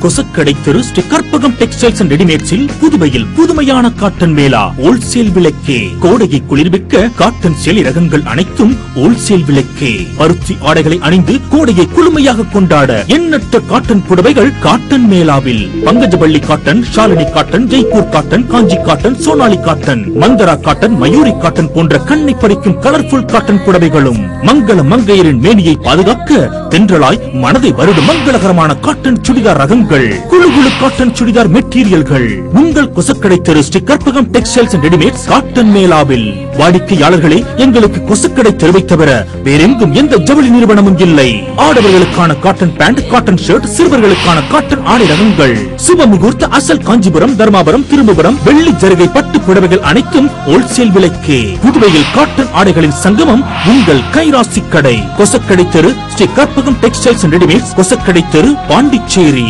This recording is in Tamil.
கொசக்கடை தெரு ஸ்ரீ கற்பகம் டெக்ஸ்டைல்ஸ் அண்ட் ரெடிமேட்ஸில் புதுவையில் புதுமையான காட்டன் மேளா ஹோல்சேல் விலைக்கே. கோடையை குளிர்விக்க காட்டன் சேலை ரகங்கள் அனைத்தும் ஹோல்சேல் விலைக்கே. பருத்தி ஆடைகளை அணிந்து கோடையை குளுமையாக கொண்டாட எண்ணற்ற காட்டன் புடவைகள் காட்டன் மேளாவில். Pankajavalli cotton, Shalini cotton, Jaipur cotton, Kanchi cotton, Sonali cotton, Mandara cotton, Mayuri cotton போன்ற கண்ணை பறிக்கும் கலர்ஃபுல் காட்டன் புடவைகளும். மங்கள மங்கையரின் மேனியை பாதுகாக்க தென்றலாய் மனதை வருடும் மங்களகரமான காட்டன் சுடிதார் ரகங்கள், குழு குழு காட்டன் சுடிதார் மெட்டீரியல்கள் உங்கள் கொசக்கடை தெரு Sri Karpagam textiles and readymades cotton மேளாவில். வாடிக்கையாளர்களே, எங்களுக்கு கொசக்கடை தெருவை தவிர வேறெங்கும் எந்த ஜவுளி நிறுவனமும் இல்லை. ஆடவர்களுக்கான காட்டன் பேண்ட், காட்டன் ஷர்ட், சிறுவர்களுக்கான காட்டன் ஆடை ரகங்கள், சுப முகூர்த்த அசல் காஞ்சிபுரம், தர்மாபுரம், திரும்புரம், வெள்ளி ஜருகை பட்டு புடவைகள் அனைத்தும் ஹோல்சேல் விலைக்கே. புதுவையில் காட்டன் ஆடைகளின் சங்கமம் உங்கள் கைராசி கடை. கொசக்கடை தெரு Sri Karpagam textiles and readymades, Kosakadai தெரு, பாண்டிச்சேரி.